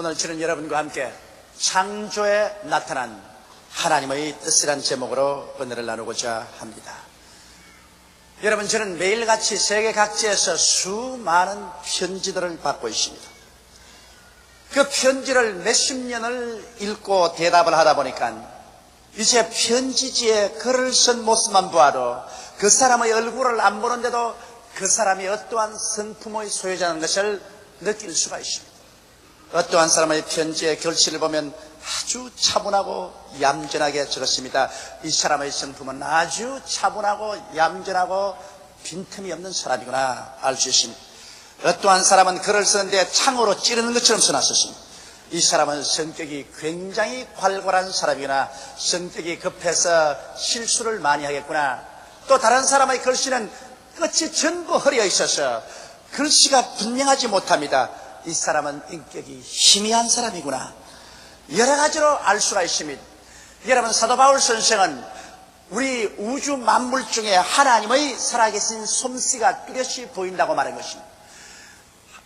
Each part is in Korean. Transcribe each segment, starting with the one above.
오늘 저는 여러분과 함께 창조에 나타난 하나님의 뜻이란 제목으로 은혜를 나누고자 합니다. 여러분, 저는 매일같이 세계 각지에서 수많은 편지들을 받고 있습니다. 그 편지를 몇십 년을 읽고 대답을 하다 보니까 이제 편지지에 글을 쓴 모습만 보아도 그 사람의 얼굴을 안 보는데도 그 사람이 어떠한 성품의 소유자라는 것을 느낄 수가 있습니다. 어떠한 사람의 편지의 결실을 보면 아주 차분하고 얌전하게 적었습니다. 이 사람의 성품은 아주 차분하고 얌전하고 빈틈이 없는 사람이구나 알 수 있습니다. 어떠한 사람은 글을 쓰는데 창으로 찌르는 것처럼 써놨었습니다. 이 사람은 성격이 굉장히 활발한 사람이구나, 성격이 급해서 실수를 많이 하겠구나. 또 다른 사람의 글씨는 끝이 전부 흐려 있어서 글씨가 분명하지 못합니다. 이 사람은 인격이 희미한 사람이구나, 여러 가지로 알 수가 있습니다. 여러분, 사도 바울 선생은 우리 우주 만물 중에 하나님의 살아계신 솜씨가 뚜렷이 보인다고 말한 것입니다.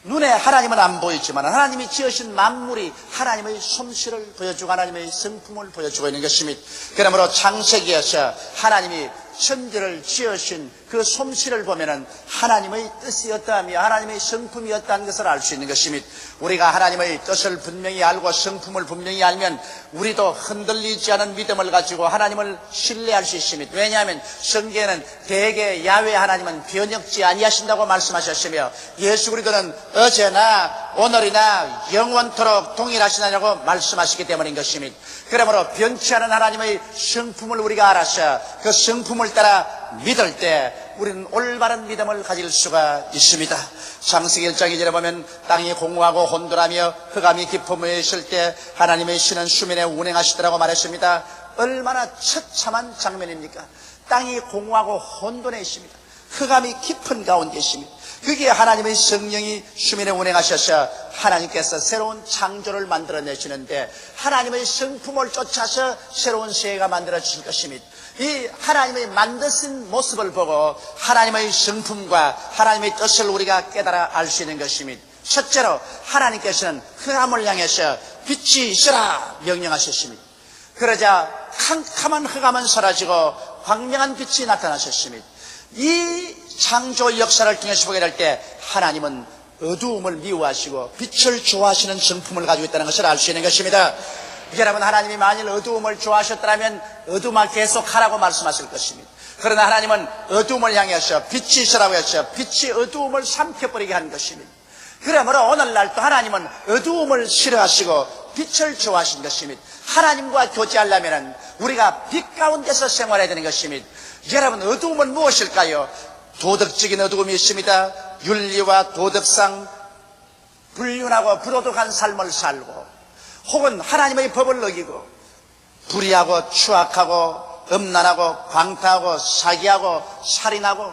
눈에 하나님은 안 보이지만 하나님이 지으신 만물이 하나님의 솜씨를 보여주고 하나님의 성품을 보여주고 있는 것입니다. 그러므로 창세기에서 하나님이 천지를 지으신 그 솜씨를 보면은 하나님의 뜻이 어떠하며 하나님의 성품이 어떠한 것을 알 수 있는 것입니다. 우리가 하나님의 뜻을 분명히 알고 성품을 분명히 알면 우리도 흔들리지 않은 믿음을 가지고 하나님을 신뢰할 수 있습니다. 왜냐하면 성경에는 대개 야훼 하나님은 변혁지 아니하신다고 말씀하셨으며 예수 그리스도는 어제나 오늘이나 영원토록 동일하시냐고 말씀하시기 때문인 것입니다. 그러므로 변치 않은 하나님의 성품을 우리가 알아서 그 성품을 따라 믿을 때 우리는 올바른 믿음을 가질 수가 있습니다. 창세기 1장 2절에 보면 땅이 공허하고 혼돈하며 흑암이 깊음에 있을 때 하나님의 신은 수면에 운행하시더라고 말했습니다. 얼마나 처참한 장면입니까? 땅이 공허하고 혼돈해 있습니다. 흑암이 깊은 가운데 있습니다. 그게 하나님의 성령이 수면에 운행하셔서 하나님께서 새로운 창조를 만들어내시는데 하나님의 성품을 쫓아서 새로운 세계가 만들어질 것입니다. 이 하나님의 만드신 모습을 보고 하나님의 성품과 하나님의 뜻을 우리가 깨달아 알 수 있는 것입니다. 첫째로 하나님께서는 흑암을 향해서 빛이 있으라 명령하셨습니다. 그러자 캄캄한 흑암은 사라지고 광명한 빛이 나타나셨습니다. 이 창조 역사를 통해서 보게 될 때 하나님은 어두움을 미워하시고 빛을 좋아하시는 성품을 가지고 있다는 것을 알 수 있는 것입니다. 여러분, 하나님이 만일 어두움을 좋아하셨다면 어두움을 계속하라고 말씀하실 것입니다. 그러나 하나님은 어두움을 향해서 빛이 있으라고 해서 빛이 어두움을 삼켜버리게 한 것입니다. 그러므로 오늘날 또 하나님은 어두움을 싫어하시고 빛을 좋아하신 것입니다. 하나님과 교제하려면 우리가 빛 가운데서 생활해야 되는 것입니다. 여러분, 어두움은 무엇일까요? 도덕적인 어두움이 있습니다. 윤리와 도덕상 불륜하고 부도덕한 삶을 살고 혹은 하나님의 법을 어기고 불의하고 추악하고 음란하고 방탕하고 사기하고 살인하고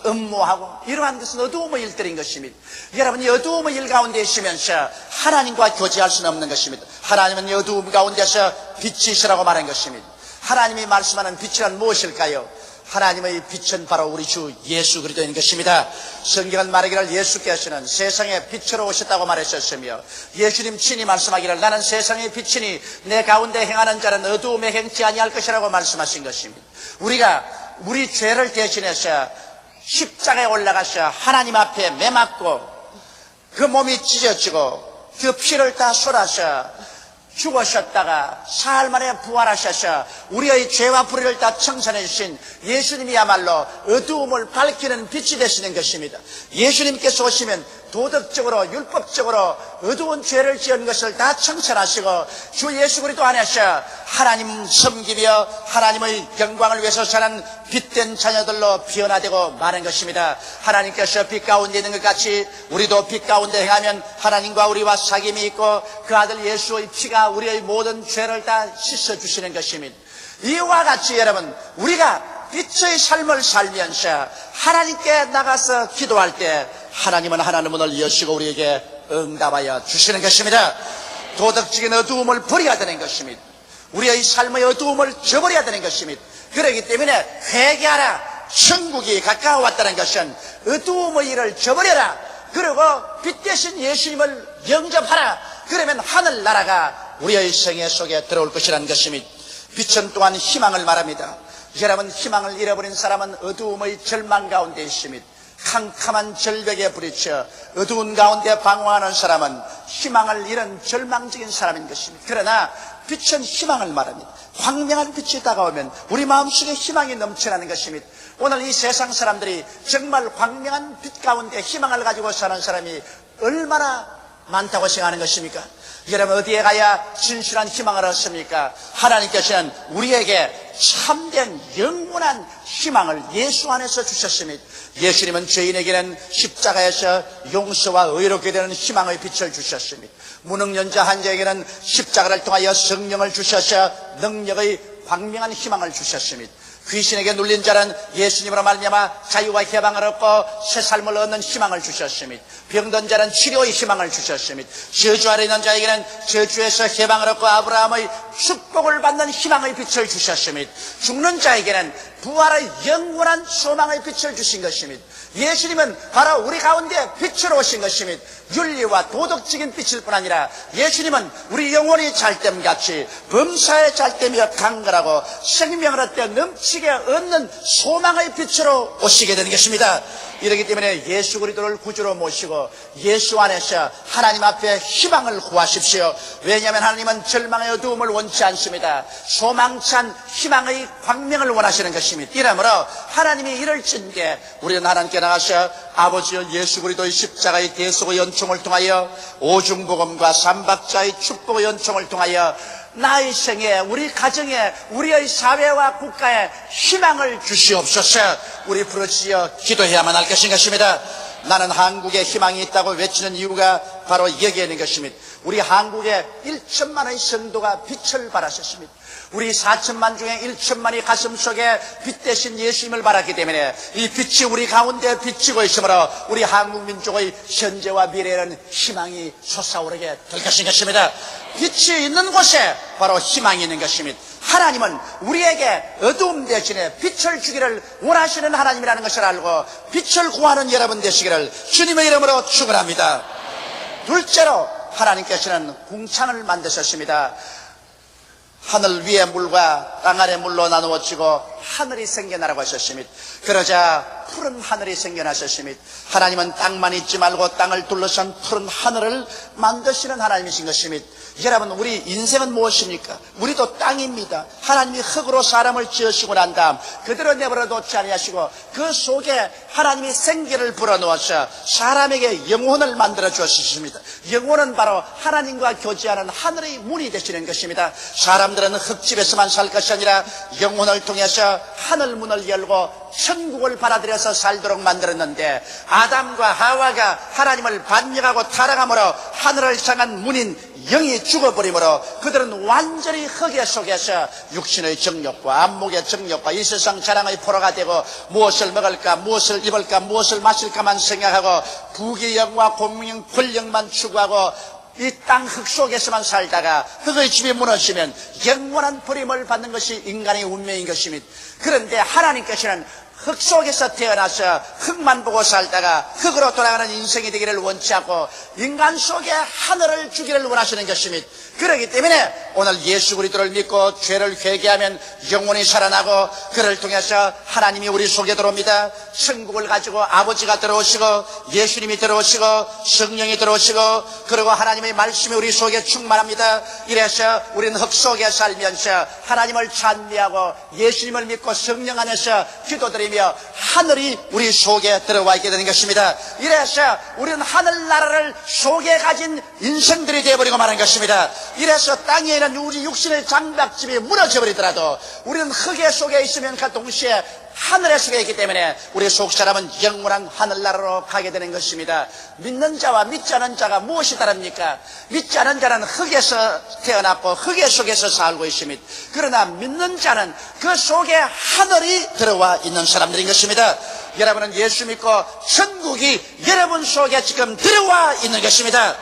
음모하고 이러한 것은 어두움의 일들인 것입니다. 여러분, 이 어두움의 일 가운데 있으면서 하나님과 교제할 수는 없는 것입니다. 하나님은 이 어두움 가운데서 빛이 있으라고 말한 것입니다. 하나님이 말씀하는 빛이란 무엇일까요? 하나님의 빛은 바로 우리 주 예수 그리스도인 것입니다. 성경은 말하기를 예수께서는 세상에 빛으로 오셨다고 말하셨으며 예수님 친히 말씀하기를 나는 세상의 빛이니 내 가운데 행하는 자는 어두움에 행치 아니할 것이라고 말씀하신 것입니다. 우리가 우리 죄를 대신해서 십자가에 올라가서 하나님 앞에 매맞고 그 몸이 찢어지고 그 피를 다 쏟아서 죽으셨다가 사흘 만에 부활하셔서 우리의 죄와 불의를 다 청산해 주신 예수님이야말로 어두움을 밝히는 빛이 되시는 것입니다. 예수님께서 오시면 도덕적으로 율법적으로 어두운 죄를 지은 것을 다 청산하시고 주 예수 그리스도 안에서 하나님 섬기며 하나님의 영광을 위해서 사는 빛된 자녀들로 변화되고 마는 것입니다. 하나님께서 빛 가운데 있는 것 같이 우리도 빛 가운데 행하면 하나님과 우리와 사귐이 있고 그 아들 예수의 피가 우리의 모든 죄를 다 씻어주시는 것입니다. 이와 같이 여러분, 우리가 빛의 삶을 살면서 하나님께 나가서 기도할 때 하나님은 하나님의 문을 여시고 우리에게 응답하여 주시는 것입니다. 도덕적인 어두움을 버려야 되는 것입니다. 우리의 삶의 어두움을 저버려야 되는 것입니다. 그렇기 때문에 회개하라, 천국이 가까워왔다는 것은 어두움의 일을 저버려라, 그리고 빛 대신 예수님을 영접하라, 그러면 하늘나라가 우리의 생애 속에 들어올 것이라는 것입니다. 빛은 또한 희망을 말합니다. 여러분, 희망을 잃어버린 사람은 어두움의 절망 가운데 있습니다. 캄캄한 절벽에 부딪혀 어두운 가운데 방황하는 사람은 희망을 잃은 절망적인 사람인 것입니다. 그러나 빛은 희망을 말합니다. 광명한 빛이 다가오면 우리 마음속에 희망이 넘쳐나는 것입니다. 오늘 이 세상 사람들이 정말 광명한 빛 가운데 희망을 가지고 사는 사람이 얼마나 많다고 생각하는 것입니까? 여러분, 어디에 가야 진실한 희망을 얻습니까? 하나님께서는 우리에게 참된 영원한 희망을 예수 안에서 주셨습니다. 예수님은 죄인에게는 십자가에서 용서와 의롭게 되는 희망의 빛을 주셨습니다. 무능력자 한 자에게는 십자가를 통하여 성령을 주셔서 능력의 광명한 희망을 주셨습니다. 귀신에게 눌린 자는 예수님으로 말미암아 자유와 해방을 얻고 새 삶을 얻는 희망을 주셨습니다. 병든 자는 치료의 희망을 주셨습니다. 저주 아래 있는 자에게는 저주에서 해방을 얻고 아브라함의 축복을 받는 희망의 빛을 주셨습니다. 죽는 자에게는 부활의 영원한 소망의 빛을 주신 것입니다. 예수님은 바로 우리 가운데 빛으로 오신 것입니다. 윤리와 도덕적인 빛일 뿐 아니라 예수님은 우리 영혼이 잘됨같이 범사에 잘되며 강건하고 생명을 얻되 넘치게 얻는 소망의 빛으로 오시게 되는 것입니다. 이렇기 때문에 예수 그리스도를 구주로 모시고 예수 안에서 하나님 앞에 희망을 구하십시오. 왜냐하면 하나님은 절망의 어두움을 원치 않습니다. 소망찬 희망의 광명을 원하시는 것입니다. 이러므로 하나님이 이를 친 게 우리는 하나님께 나가서 아버지여 예수 그리스도의 십자가의 대속의 연총을 통하여 오중복음과 삼박자의 축복의 연총을 통하여 나의 생에, 우리 가정에, 우리의 사회와 국가에 희망을 주시옵소서. 우리 부르짖어 기도해야만 할 것입니다. 나는 한국에 희망이 있다고 외치는 이유가 바로 여기에 있는 것입니다. 우리 한국에 1천만의 성도가 빛을 발하셨습니다. 우리 4천만 중에 1천만이 가슴 속에 빛 대신 예수님을 바랐기 때문에 이 빛이 우리 가운데 비치고 있으므로 우리 한국 민족의 현재와 미래에는 희망이 솟아오르게 될 것입니다. 빛이 있는 곳에 바로 희망이 있는 것입니다. 하나님은 우리에게 어두움 대신에 빛을 주기를 원하시는 하나님이라는 것을 알고 빛을 구하는 여러분 되시기를 주님의 이름으로 축원합니다. 둘째로 하나님께서는 궁창을 만드셨습니다. 하늘 위의 물과 땅 아래 물로 나누어지고 하늘이 생겨나라고 하셨습니다. 그러자 푸른 하늘이 생겨나셨습니다. 하나님은 땅만 있지 말고 땅을 둘러싼 푸른 하늘을 만드시는 하나님이신 것입니다. 여러분, 우리 인생은 무엇입니까? 우리도 땅입니다. 하나님이 흙으로 사람을 지으시고 난 다음 그대로 내버려 놓지 아니하시고 그 속에 하나님이 생기를 불어넣어서 사람에게 영혼을 만들어 주셨습니다. 영혼은 바로 하나님과 교제하는 하늘의 문이 되시는 것입니다. 사람들은 흙집에서만 살 것이 아니라 영혼을 통해서 하늘 문을 열고 천국을 받아들여서 살도록 만들었는데 아담과 하와가 하나님을 반역하고 타락함으로 하늘을 향한 문인 영이 죽어버리므로 그들은 완전히 흙의 속에서 육신의 정욕과 안목의 정욕과 이 세상 자랑의 포로가 되고 무엇을 먹을까, 무엇을 입을까, 무엇을 마실까만 생각하고 부귀영화 공명 권력만 추구하고 이 땅 흙 속에서만 살다가 흙의 집이 무너지면 영원한 버림을 받는 것이 인간의 운명인 것입니다. 그런데 하나님께서는 흙 속에서 태어나서 흙만 보고 살다가 흙으로 돌아가는 인생이 되기를 원치 않고 인간 속에 하늘을 주기를 원하시는 것입니다. 그렇기 때문에 오늘 예수 그리스도를 믿고 죄를 회개하면 영혼이 살아나고 그를 통해서 하나님이 우리 속에 들어옵니다. 천국을 가지고 아버지가 들어오시고 예수님이 들어오시고 성령이 들어오시고 그리고 하나님의 말씀이 우리 속에 충만합니다. 이래서 우리는 흙 속에 살면서 하나님을 찬미하고 예수님을 믿고 성령 안에서 기도드리며 하늘이 우리 속에 들어와 있게 되는 것입니다. 이래서 우리는 하늘나라를 속에 가진 인생들이 되어버리고 마는 것입니다. 이래서 땅에 있는 우리 육신의 장박집이 무너져 버리더라도 우리는 흙의 속에 있으면 그 동시에 하늘의 속에 있기 때문에 우리 속사람은 영원한 하늘나라로 가게 되는 것입니다. 믿는 자와 믿지 않은 자가 무엇이 다릅니까? 믿지 않은 자는 흙에서 태어났고 흙의 속에서 살고 있습니다. 그러나 믿는 자는 그 속에 하늘이 들어와 있는 사람들인 것입니다. 여러분은 예수 믿고 천국이 여러분 속에 지금 들어와 있는 것입니다.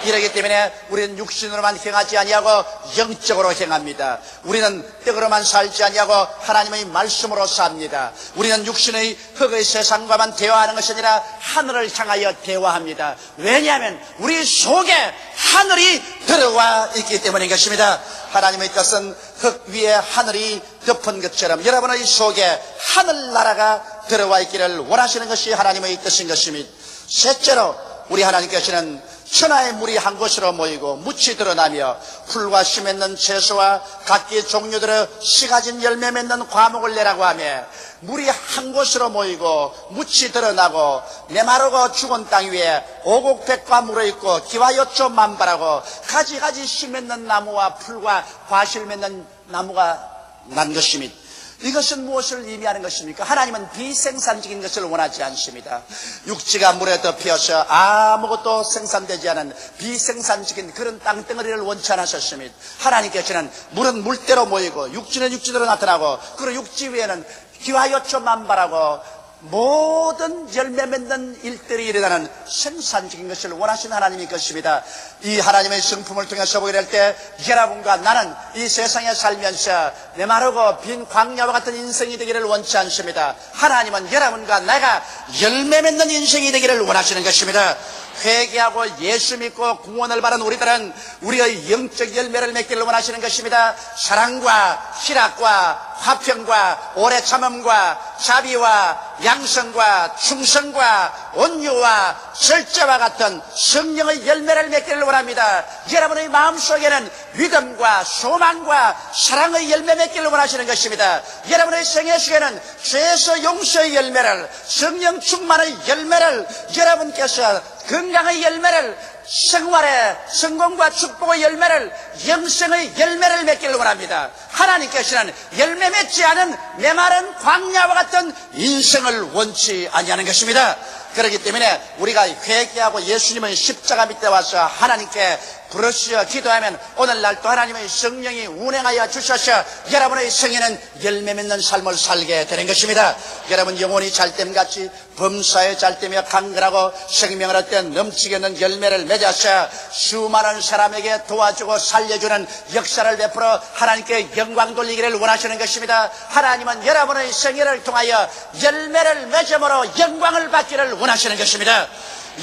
이러기 때문에 우리는 육신으로만 행하지 아니하고 영적으로 행합니다. 우리는 떡으로만 살지 아니하고 하나님의 말씀으로 삽니다. 우리는 육신의 흙의 세상과만 대화하는 것이 아니라 하늘을 향하여 대화합니다. 왜냐하면 우리 속에 하늘이 들어와 있기 때문인 것입니다. 하나님의 뜻은 흙 위에 하늘이 덮은 것처럼 여러분의 속에 하늘나라가 들어와 있기를 원하시는 것이 하나님의 뜻인 것입니다. 셋째로 우리 하나님께서는 천하의 물이 한 곳으로 모이고 묻이 드러나며 풀과 씨 맺는 채소와 각기 종류대로 씨 가진 열매 맺는 과목을 내라고 하며 물이 한 곳으로 모이고 묻이 드러나고 메마르고 죽은 땅 위에 오곡백과 물어있고 기와요초 만발하고 가지가지 씨 맺는 나무와 풀과 과실 맺는 나무가 난 것입니다. 이것은 무엇을 의미하는 것입니까? 하나님은 비생산적인 것을 원하지 않습니다. 육지가 물에 덮여서 아무것도 생산되지 않은 비생산적인 그런 땅덩어리를 원치 않으셨습니다. 하나님께서는 물은 물대로 모이고 육지는 육지대로 나타나고 그리고 육지 위에는 기와요초 만발하고 모든 열매 맺는 일들이 일어나는 생산적인 것을 원하시는 하나님의 것입니다. 이 하나님의 성품을 통해서 보게 될 때 여러분과 나는 이 세상에 살면서 메마르고 빈 광야와 같은 인생이 되기를 원치 않습니다. 하나님은 여러분과 내가 열매 맺는 인생이 되기를 원하시는 것입니다. 회개하고 예수 믿고 구원을 받은 우리들은 우리의 영적 열매를 맺기를 원하시는 것입니다. 사랑과 희락과 화평과 오래 참음과 자비와 양성과 충성과 온유와 절제와 같은 성령의 열매를 맺기를 원합니다. 여러분의 마음속에는 믿음과 소망과 사랑의 열매 맺기를 원하시는 것입니다. 여러분의 생애 속에는 죄에서 용서의 열매를, 성령 충만의 열매를, 여러분께서 건강의 열매를, 생활의 성공과 축복의 열매를, 영생의 열매를 맺기를 원합니다. 하나님께서는 열매 맺지 않은 메마른 광야와 같은 인생을 원치 아니하는 것입니다. 그렇기 때문에 우리가 회개하고 예수님의 십자가 밑에 와서 하나님께 부르시어 기도하면 오늘날 또 하나님의 성령이 운행하여 주셔서 여러분의 생에는 열매 맺는 삶을 살게 되는 것입니다. 여러분 영혼이 잘됨같이 범사에 잘되며 강건하고 생명을 얻던 넘치게 있는 열매를 맺어서 수많은 사람에게 도와주고 살려주는 역사를 베풀어 하나님께 영광 돌리기를 원하시는 것입니다. 하나님은 여러분의 생애를 통하여 열매를 맺음으로 영광을 받기를 원하시는 것입니다.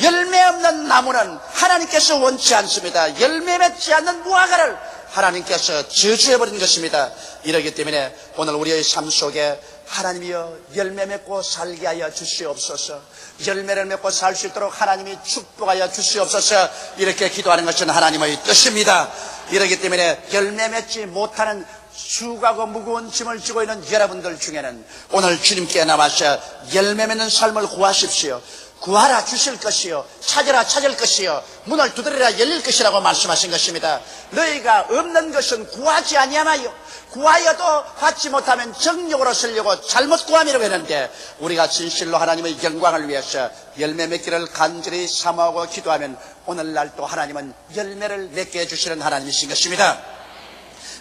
열매 없는 나무는 하나님께서 원치 않습니다. 열매 맺지 않는 무화과를 하나님께서 저주해버린 것입니다. 이러기 때문에 오늘 우리의 삶 속에 하나님이여 열매 맺고 살게 하여 주시옵소서. 열매를 맺고 살 수 있도록 하나님이 축복하여 주시옵소서. 이렇게 기도하는 것은 하나님의 뜻입니다. 이러기 때문에 열매 맺지 못하는 수고하고 무거운 짐을 지고 있는 여러분들 중에는 오늘 주님께 나와서 열매 맺는 삶을 구하십시오. 구하라 주실 것이요 찾으라 찾을 것이요 문을 두드리라 열릴 것이라고 말씀하신 것입니다. 너희가 없는 것은 구하지 아니하마요 구하여도 받지 못하면 정욕으로 쓰려고 잘못 구함이라고 했는데 우리가 진실로 하나님의 영광을 위해서 열매 맺기를 간절히 사모하고 기도하면 오늘날 또 하나님은 열매를 맺게 해주시는 하나님이신 것입니다.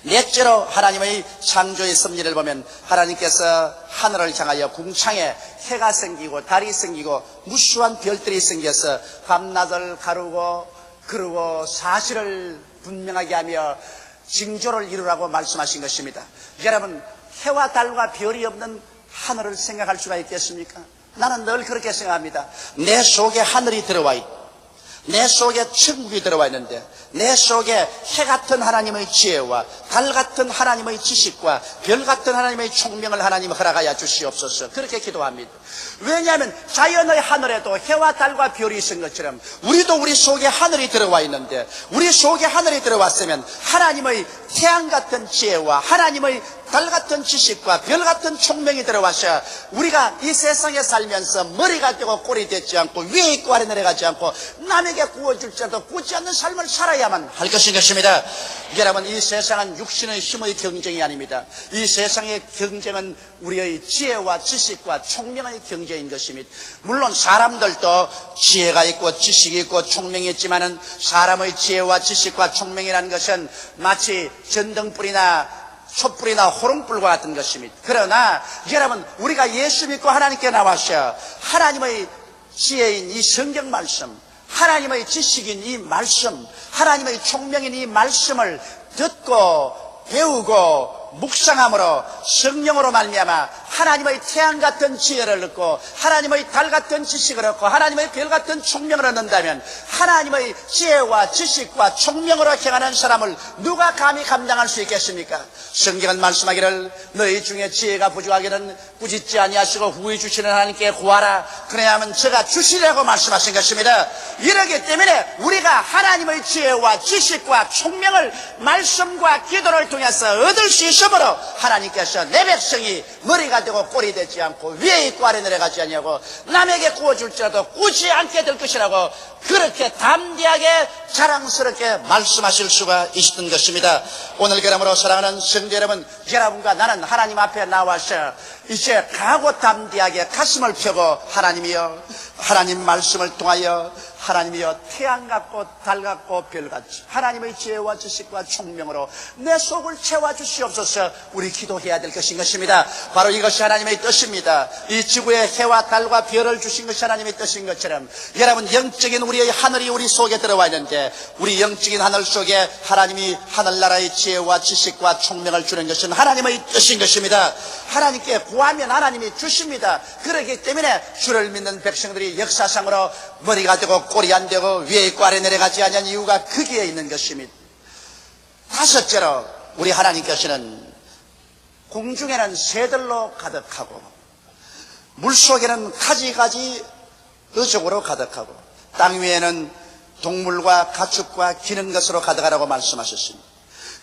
넷째로 하나님의 창조의 섭리를 보면 하나님께서 하늘을 향하여 궁창에 해가 생기고 달이 생기고 무수한 별들이 생겨서 밤낮을 가르고 그러고 사실을 분명하게 하며 징조를 이루라고 말씀하신 것입니다. 여러분 해와 달과 별이 없는 하늘을 생각할 수가 있겠습니까? 나는 늘 그렇게 생각합니다. 내 속에 하늘이 들어와 있고 내 속에 천국이 들어와 있는데 내 속에 해 같은 하나님의 지혜와 달 같은 하나님의 지식과 별 같은 하나님의 총명을 하나님 허락하여 주시옵소서. 그렇게 기도합니다. 왜냐하면 자연의 하늘에도 해와 달과 별이 있은 것처럼 우리도 우리 속에 하늘이 들어와 있는데 우리 속에 하늘이 들어왔으면 하나님의 태양 같은 지혜와 하나님의 달 같은 지식과 별 같은 총명이 들어와서 우리가 이 세상에 살면서 머리가 되고 꼴이 되지 않고 위에 있고 아래 내려가지 않고 남에게 구워줄지라도 구지 않는 삶을 살아야만 할 것입니다. 여러분 이 세상은 육신의 힘의 경쟁이 아닙니다. 이 세상의 경쟁은 우리의 지혜와 지식과 총명의 경쟁인 것입니다. 물론 사람들도 지혜가 있고 지식이 있고 총명이 있지만은 사람의 지혜와 지식과 총명이라는 것은 마치 전등불이나 촛불이나 호롱불과 같은 것입니다. 그러나 여러분 우리가 예수 믿고 하나님께 나와서 하나님의 지혜인 이 성경 말씀 하나님의 지식인 이 말씀, 하나님의 총명인 이 말씀을 듣고 배우고 묵상함으로 성령으로 말미암아 하나님의 태양 같은 지혜를 얻고 하나님의 달 같은 지식을 얻고 하나님의 별 같은 총명을 얻는다면 하나님의 지혜와 지식과 총명으로 행하는 사람을 누가 감히 감당할 수 있겠습니까? 성경은 말씀하기를 너희 중에 지혜가 부족하기는 꾸짖지 아니하시고 후히 주시는 하나님께 구하라. 그래야만 제가 주시라고 말씀하신 것입니다. 이러기 때문에 우리가 하나님의 지혜와 지식과 총명을 말씀과 기도를 통해서 얻을 수 있으므로 하나님께서 내 백성이 머리가 되고 꼴이 되지 않고 위에 있고 아래 내려가지 아니하고 남에게 구워줄지라도 꾸지 않게 될 것이라고 그렇게 담대하게 자랑스럽게 말씀하실 수가 있었던 것입니다. 오늘 그러므로 사랑하는 성도 여러분, 여러분과 나는 하나님 앞에 나와서 이제 강하고 담대하게 가슴을 펴고 하나님이여, 하나님 말씀을 통하여 하나님이여 태양 같고 달 같고 별같이 하나님의 지혜와 지식과 총명으로 내 속을 채워주시옵소서. 우리 기도해야 될 것인 것입니다. 바로 이것이 하나님의 뜻입니다. 이 지구에 해와 달과 별을 주신 것이 하나님의 뜻인 것처럼 여러분, 영적인 우리의 하늘이 우리 속에 들어와 있는데 우리 영적인 하늘 속에 하나님이 하늘나라의 지혜와 지식과 총명을 주는 것은 하나님의 뜻인 것입니다. 하나님께 구하면 하나님이 주십니다. 그렇기 때문에 주를 믿는 백성들이 역사상으로 머리가 되고 꼴이 안 되고 위에 있고 아래 내려가지 않는 이유가 거기에 있는 것입니다. 다섯째로 우리 하나님께서는 공중에는 새들로 가득하고 물속에는 가지가지 어족으로 가득하고 땅 위에는 동물과 가축과 기는 것으로 가득하라고 말씀하셨습니다.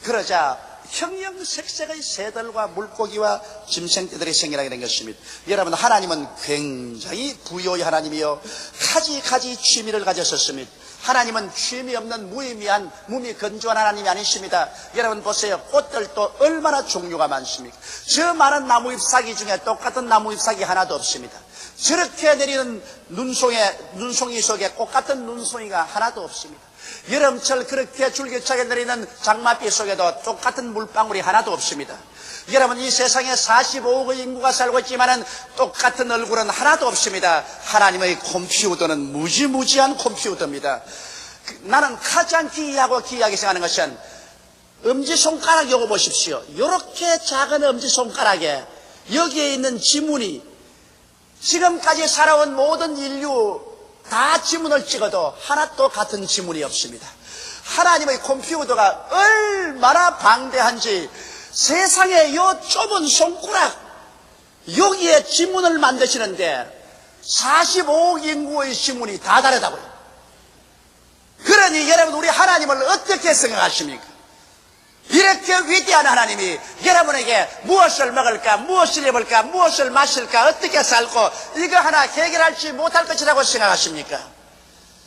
그러자 형형색색의 새들과 물고기와 짐승떼들이 생겨나게 된 것입니다. 여러분, 하나님은 굉장히 부유의 하나님이요 가지가지 취미를 가졌었습니다. 하나님은 취미 없는 무의미한 몸이 건조한 하나님이 아니십니다. 여러분 보세요. 꽃들도 얼마나 종류가 많습니까? 저 많은 나무 잎사귀 중에 똑같은 나무 잎사귀 하나도 없습니다. 저렇게 내리는 눈송이 속에 꽃같은 눈송이가 하나도 없습니다. 여름철 그렇게 줄기차게 내리는 장맛비 속에도 똑같은 물방울이 하나도 없습니다. 여러분, 이 세상에 45억의 인구가 살고 있지만은 똑같은 얼굴은 하나도 없습니다. 하나님의 컴퓨터는 무지무지한 컴퓨터입니다. 나는 가장 기이하게 생각하는 것은 엄지손가락 요거 보십시오. 이렇게 작은 엄지손가락에 여기에 있는 지문이 지금까지 살아온 모든 인류 다 지문을 찍어도 하나도 같은 지문이 없습니다. 하나님의 컴퓨터가 얼마나 방대한지 세상에 요 좁은 손가락 여기에 지문을 만드시는데 45억 인구의 지문이 다 다르다고요. 그러니 여러분, 우리 하나님을 어떻게 생각하십니까? 이렇게 위대한 하나님이 여러분에게 무엇을 먹을까, 무엇을 입을까, 무엇을 마실까, 어떻게 살고 이거 하나 해결하지 못할 것이라고 생각하십니까?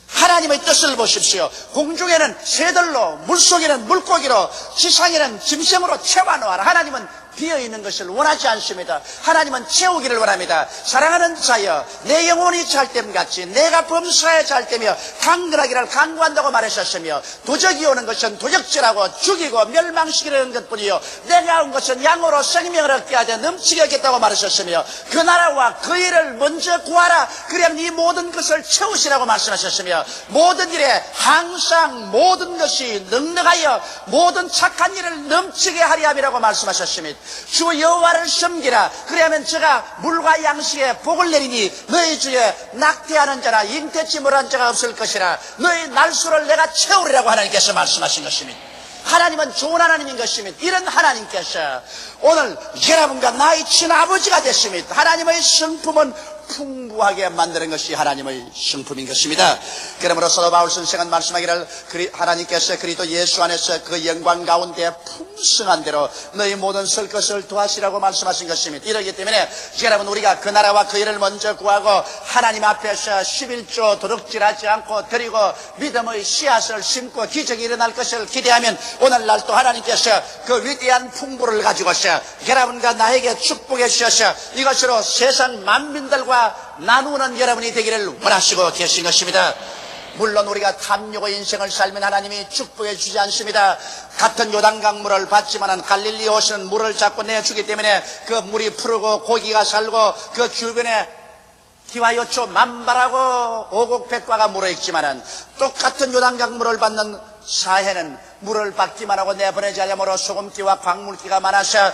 하나님의 뜻을 보십시오. 공중에는 새들로, 물속에는 물고기로, 지상에는 짐승으로 채워놓아라. 하나님은 비어있는 것을 원하지 않습니다. 하나님은 채우기를 원합니다. 사랑하는 자여, 내 영혼이 잘됨같이 내가 범사에 잘되며 강건하기를 강구한다고 말하셨으며, 도적이 오는 것은 도적질하고 죽이고 멸망시키려는 것뿐이요 내가 온 것은 양으로 생명을 얻게 하되 넘치게 하겠다고 말하셨으며, 그 나라와 그 일을 먼저 구하라. 그럼 이 모든 것을 채우시라고 말씀하셨으며, 모든 일에 항상 모든 것이 넉넉하여 모든 착한 일을 넘치게 하리 함이라고 말씀하셨습니다. 주 여호와를 섬기라. 그러면 제가 물과 양식에 복을 내리니 너희 주에 낙태하는 자나 잉태치 못한 자가 없을 것이라. 너희 날수를 내가 채우리라고 하나님께서 말씀하신 것입니다. 하나님은 좋은 하나님인 것입니다. 이런 하나님께서 오늘 여러분과 나의 친아버지가 됐습니다. 하나님의 성품은 풍부하게 만드는 것이 하나님의 성품인 것입니다. 그러므로 사도 바울 선생은 말씀하기를 하나님께서 그리스도 예수 안에서 그 영광 가운데 풍성한 대로 너희 모든 쓸 것을 도하시라고 말씀하신 것입니다. 이러기 때문에 여러분, 우리가 그 나라와 그 일을 먼저 구하고 하나님 앞에서 11조 도둑질하지 않고 드리고 믿음의 씨앗을 심고 기적이 일어날 것을 기대하면 오늘날 또 하나님께서 그 위대한 풍부를 가지고서 여러분과 나에게 축복해 주셔서 이것으로 세상 만민들과 나누는 여러분이 되기를 원하시고 계신 것입니다. 물론 우리가 탐욕의 인생을 살면 하나님이 축복해 주지 않습니다. 같은 요단강 물을 받지만은 갈릴리 오시는 물을 자꾸 내주기 때문에 그 물이 푸르고 고기가 살고 그 주변에 기와 요초 만발하고 오곡백과가 물어있지만은 똑같은 요단강 물을 받는 사해는 물을 받기만 하고 내보내지 않으므로 소금기와 광물기가 많아서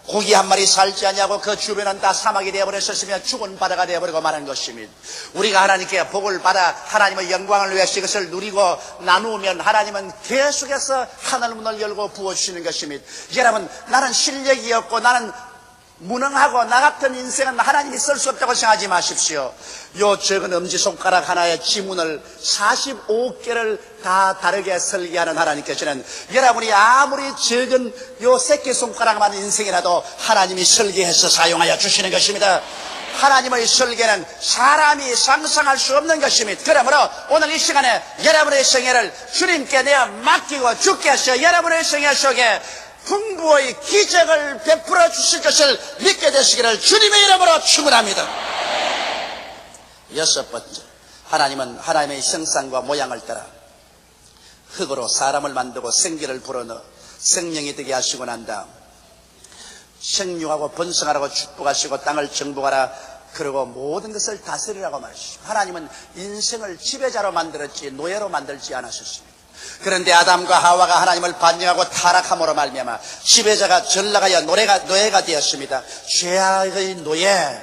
고기 한 마리 살지 않냐고 그 주변은 다 사막이 되어버렸었으며 죽은 바다가 되어버리고 마는 것입니다. 우리가 하나님께 복을 받아 하나님의 영광을 위해서 이것을 누리고 나누면 하나님은 계속해서 하늘문을 열고 부어주시는 것입니다. 여러분, 나는 실력이 없고 나는 무능하고 나 같은 인생은 하나님이 쓸 수 없다고 생각하지 마십시오. 요 적은 엄지손가락 하나의 지문을 45개를 다 다르게 설계하는 하나님께서는 여러분이 아무리 적은 요 새끼손가락만 인생이라도 하나님이 설계해서 사용하여 주시는 것입니다. 하나님의 설계는 사람이 상상할 수 없는 것입니다. 그러므로 오늘 이 시간에 여러분의 생애를 주님께 내어 맡기고 주께서 여러분의 생애 속에 풍부의 기적을 베풀어 주실 것을 믿게 되시기를 주님의 이름으로 축원합니다. 여섯 번째, 하나님은 하나님의 형상과 모양을 따라 흙으로 사람을 만들고 생기를 불어넣어 생명이 되게 하시고 난 다음 생육하고 번성하라고 축복하시고 땅을 정복하라 그리고 모든 것을 다스리라고 말하시고, 하나님은 인생을 지배자로 만들었지 노예로 만들지 않으셨습니다. 그런데 아담과 하와가 하나님을 반역하고 타락함으로 말미암아 지배자가 전락하여 노예가 되었습니다. 죄악의 노예,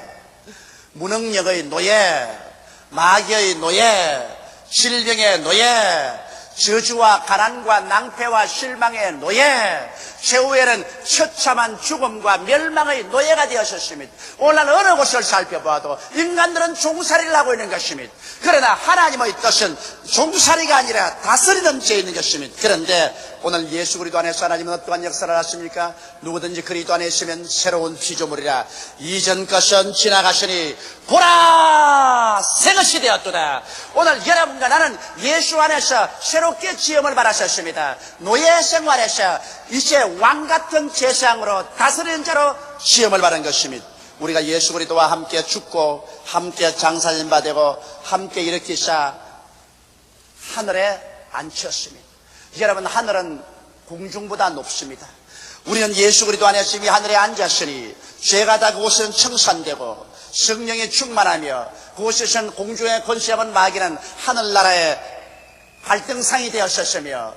무능력의 노예, 마귀의 노예, 질병의 노예, 저주와 가난과 낭패와 실망의 노예, 최후에는 처참한 죽음과 멸망의 노예가 되었습니다. 오늘 어느 곳을 살펴봐도 인간들은 종살이를 하고 있는 것입니다. 그러나 하나님의 뜻은 종살이가 아니라 다스리는 죄에 있는 것입니다. 그런데 오늘 예수 그리스도 안에서 하나님은 어떠한 역사를 하십니까? 누구든지 그리스도 안에 있으면 새로운 피조물이라. 이전 것은 지나가시니 보라 새것이 되었도다. 오늘 여러분과 나는 예수 안에서 새롭게 지음을 받았습니다. 노예 생활에서 이제 왕같은 제사장으로 다스리는 자로 지음을 받은 것입니다. 우리가 예수 그리스도와 함께 죽고 함께 장사진 바 되고 함께 일으키사 하늘에 앉혔습니다. 여러분, 하늘은 공중보다 높습니다. 우리는 예수 그리스도 안에서 이미 하늘에 앉았으니 죄가 다 그곳은 청산되고 성령이 충만하며 그곳에서는 공중의 권세하는 마귀는 하늘나라의 발등상이 되었었으며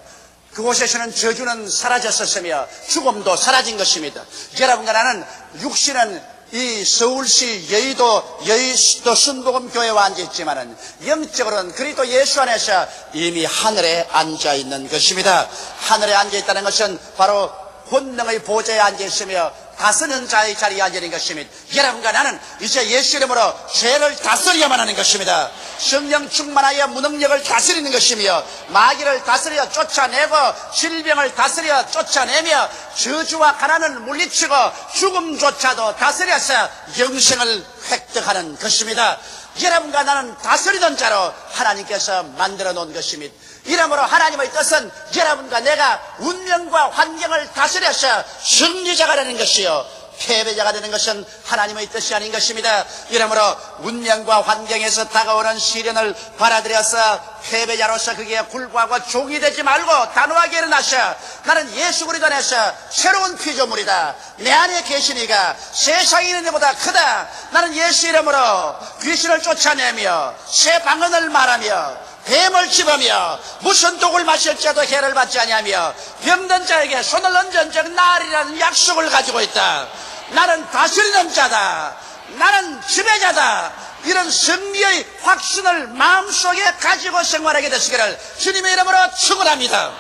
그곳에서는 저주는 사라졌었으며 죽음도 사라진 것입니다. 여러분과 나는 육신은 이 서울시 여의도 순복음교회와 앉아있지만은 영적으로는 그리스도 예수 안에서 이미 하늘에 앉아있는 것입니다. 하늘에 앉아있다는 것은 바로 권능의 보좌에 앉아있으며 다스리는 자의 자리에 앉아있는 것입니다. 여러분과 나는 이제 예수 이름으로 죄를 다스려야만 하는 것입니다. 성령 충만하여 무능력을 다스리는 것이며 마귀를 다스려 쫓아내고 질병을 다스려 쫓아내며 저주와 가난을 물리치고 죽음조차도 다스려서 영생을 획득하는 것입니다. 여러분과 나는 다스리던 자로 하나님께서 만들어 놓은 것입니다. 이러므로 하나님의 뜻은 여러분과 내가 운명과 환경을 다스려서 승리자가 되는 것이요 패배자가 되는 것은 하나님의 뜻이 아닌 것입니다. 이러므로 운명과 환경에서 다가오는 시련을 받아들여서 패배자로서 거기에 굴복하고 종이 되지 말고 단호하게 일어나셔. 나는 예수 그리스도 안에서 새로운 피조물이다. 내 안에 계시니가 세상에 있는 것보다 크다. 나는 예수 이름으로 귀신을 쫓아내며 새 방언을 말하며 뱀을 집으며 무슨 독을 마실지라도 해를 받지 아니하며 병든 자에게 손을 얹은 적 나으리라는 약속을 가지고 있다. 나는 다스리는 자다. 나는 지배자다. 이런 승리의 확신을 마음속에 가지고 생활하게 되시기를 주님의 이름으로 축원합니다.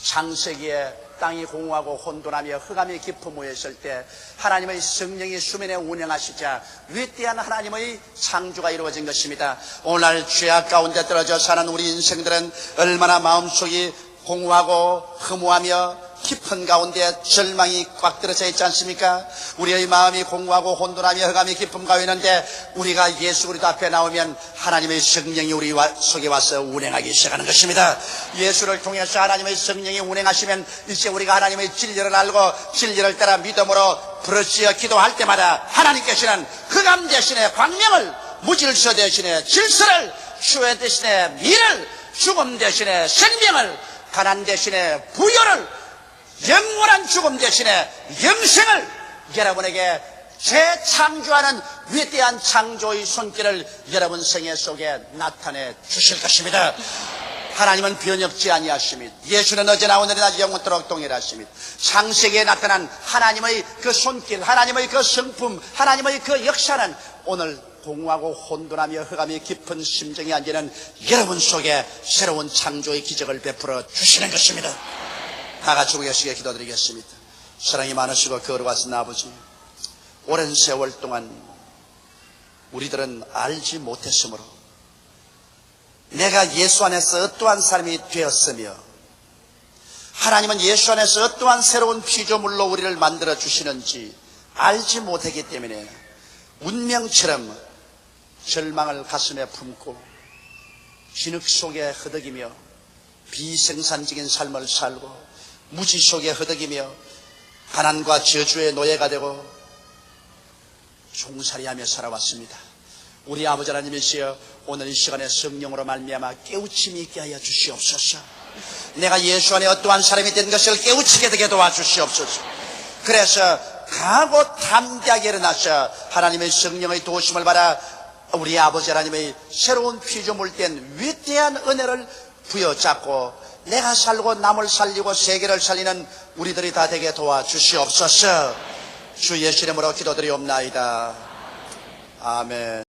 창세기에 땅이 공허하고 혼돈하며 흑암이 깊음에 있을 때 하나님의 성령이 수면에 운행하시자 위대한 하나님의 창조가 이루어진 것입니다. 오늘 죄악 가운데 떨어져 사는 우리 인생들은 얼마나 마음속이 공허하고 허무하며 깊은 가운데 절망이 꽉 들어져 있지 않습니까? 우리의 마음이 공허하고 혼돈하며 흑암이 깊음 가운데 있는데 우리가 예수 그리스도 앞에 나오면 하나님의 성령이 우리 속에 와서 운행하기 시작하는 것입니다. 예수를 통해서 하나님의 성령이 운행하시면 이제 우리가 하나님의 진리를 알고 진리를 따라 믿음으로 부르짖어 기도할 때마다 하나님께서는 흑암 대신에 광명을, 무질서 대신에 질서를, 추회 대신에 미를, 죽음 대신에 생명을, 가난 대신에 부여를, 영원한 죽음 대신에 영생을 여러분에게 재창조하는 위대한 창조의 손길을 여러분 생애 속에 나타내 주실 것입니다. 하나님은 변혁지 아니하심이, 예수는 어제나 오늘이나 영원토록 동일하심이, 창세기에 나타난 하나님의 그 손길, 하나님의 그 성품, 하나님의 그 역사는 오늘 공허하고 혼돈하며 흑암이 깊은 심정이 안기는 여러분 속에 새로운 창조의 기적을 베풀어 주시는 것입니다. 다 같이 우리에게 기도드리겠습니다. 사랑이 많으시고 거룩하신 아버지, 오랜 세월 동안 우리들은 알지 못했으므로 내가 예수 안에서 어떠한 사람이 되었으며 하나님은 예수 안에서 어떠한 새로운 피조물로 우리를 만들어 주시는지 알지 못했기 때문에 운명처럼 절망을 가슴에 품고 진흙 속에 허덕이며 비생산적인 삶을 살고 무지 속에 허덕이며 가난과 저주의 노예가 되고 종살이하며 살아왔습니다. 우리 아버지 하나님이시여, 오늘 이 시간에 성령으로 말미암아 깨우침이 있게 하여 주시옵소서. 내가 예수 안에 어떠한 사람이 된 것을 깨우치게 되게 도와주시옵소서. 그래서 강하고 담대하게 일어나서 하나님의 성령의 도우심을 받아 우리 아버지 하나님의 새로운 피조물 된 위대한 은혜를 부여잡고 내가 살고 남을 살리고 세계를 살리는 우리들이 다 되게 도와주시옵소서. 주 예수 이름으로 기도드리옵나이다. 아멘.